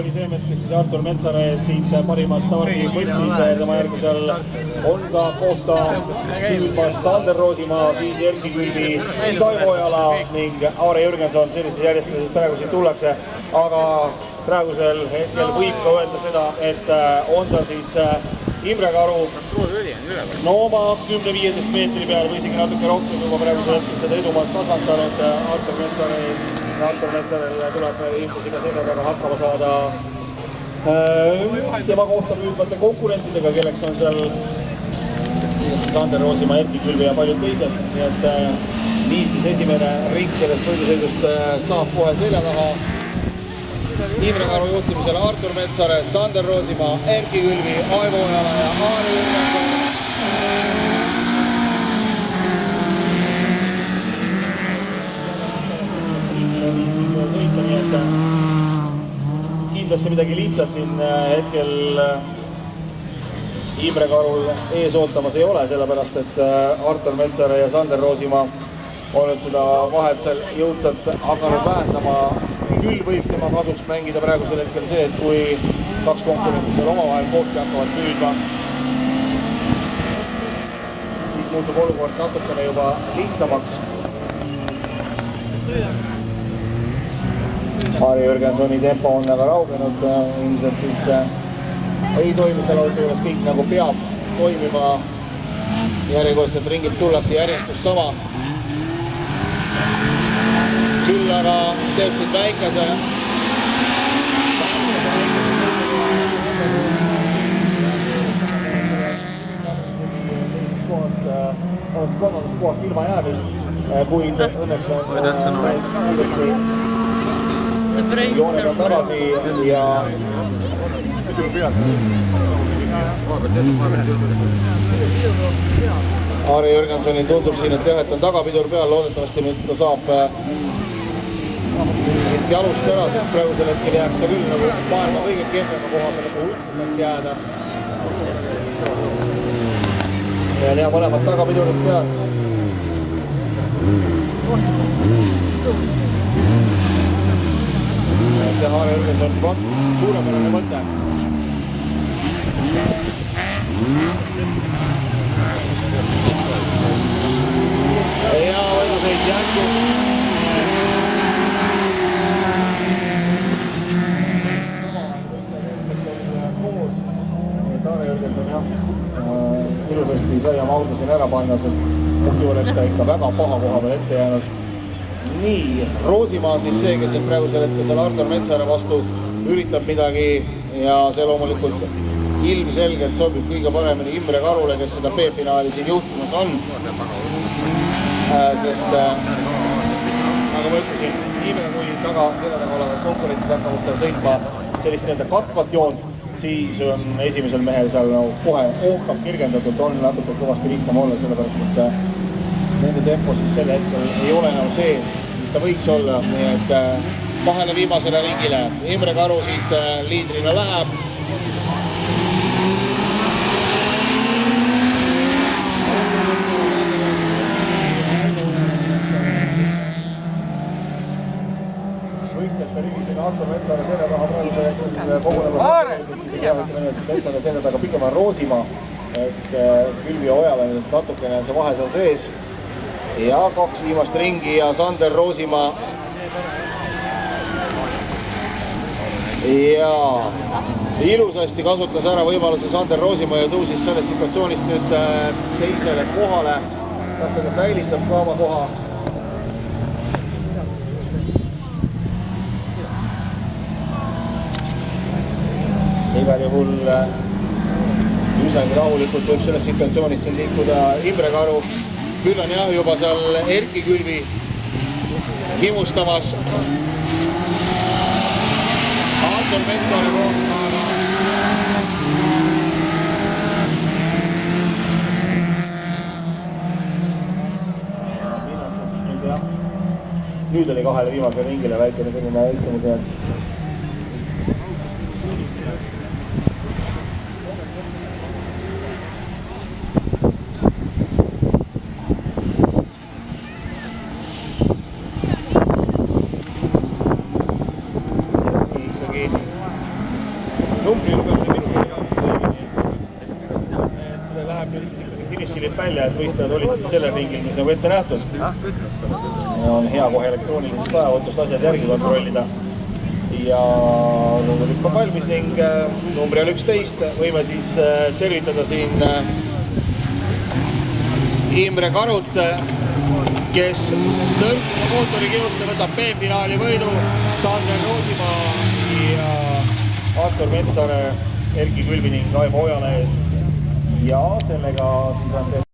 oli see mees, kes siis Artur Metsare siit parima stardi võttis, tema järgmisel on ka kohta Külmas Sander Roosimaa, siis Erki Külvi, Taivo Ojala ning Aare Jürgenson, sellises järjestuses praegu siin tullakse, aga praegusel hetkel võib ka öelda seda, et on ta siis Imre Karu no oma 10-15 meetri peal või isegi natuke rohkem juba praegusel hetkel seda edumaad tasandanud Artur Metsarel tuleb ilmselt ka selle taga hakkama saada tema kohta püüdvate konkurentidega, kelleks on seal Sander Roosimaa, Erki Külvi ja paljud teised, nii et niisiis esimene ring sellest võidusõidust saab kohe selja taha. Imre Karu juhtimisele Artur Metsare, Sander Roosimaa, Erki Külvi, Aivo Ojala ja Aare Jürgenson. Kindlasti midagi lihtsalt siin hetkel Imre Karul ees ootamas ei ole, sellepärast et Artur Metsare ja Sander Roosimaa on nüüd seda vahet seal jõudsalt hakanud vähendama. Küll võib tema kasuks mängida praegusel hetkel see, et kui kaks konkurentid seal omavahel kohti hakkavad püüdma, siis muutub olukord natukene juba lihtsamaks. Aare Jürgensoni tempo on väga raugenud, ilmselt siis ei toimi seal juures kõik nagu peab toimima. Järjekordselt ringilt tullakse järjestus sama. Küll aga teeksid väikese oleks kolmandast kohast ilma jäämist, kuid õnneks on jooned on tagasi ja Aare Jürgensonil tundub siin, et jah, et on tagapidur peal, loodetavasti nüüd ta saab siit jalust ära, sest praegusel hetkel jääks ta küll nagu maailma kõige kehvema koha peale, kui hulkselt jääda. Ja need mõlemad tagapidurid peal. Ja Aare Jürgenson on suurepärane mõte. Ja võidusõit jätkub. Aare Jürgenson jah, ilusasti sai oma auto siin ära panna, sest muidu oleks ta ikka väga paha koha peal ette jäänud. Nii, Roosimaa on siis see, kes nüüd praegusel hetkel seal Artur Metsare vastu üritab midagi ja see loomulikult ilmselgelt sobib kõige paremini Imre Karule, kes seda B-finaali siin juhtunud on. Sest nagu ma ütlesin, Imre kui taga selle taga olevad konkurentid hakkavad seal sõitma sellist nii-öelda katvat joont, siis on esimesel mehel seal kohe ohkab kirgendatud, on natuke kõvasti lihtsam olla, sellepärast et nende tempo siis selle hetkel ei ole enam see, mis ta võiks olla, nii et kahele viimasele ringile Imre Karu siit liidrina läheb. Võistelta ringisega Artur Metsare selle taha praegu kogunema Metsare selle taga pikema Roosimaa, et Külvi ja Ojala nüüd natukene on see vahe seal sees ja kaks viimast ringi ja Sander Roosimaa ja ilusasti kasutas ära võimaluse Sander Roosimaa ja tõusis sellest situatsioonist nüüd teisele kohale. Kas seda säilitab ka oma koha? Igal juhul üsnagi rahulikult võib selles situatsioonis siin liikuda Imre Karu. Küll on jah juba seal Erki Külvi kimustamas. Artur Metsare kohta. nüüd oli kahele viimasele ringile väikene selline eksimus. Numbri lugemine minuga läheb nüüd ikkagi finišilist välja, et võistlejad olid sellel ringil, mis nagu ette nähtud. On hea kohe elektroonilisest päevotust asjad järgi kontrollida. Ja nüüd on juba valmis ning numbri all 11 võime siis tervitada siin Imre Karut, kes tõrkuva mootori kiuste võtab B-finaali võidu Sander Roosimaa ja Artur Metsare, Erki Külvi ning Aimo Ojala eest. Ja sellega siis on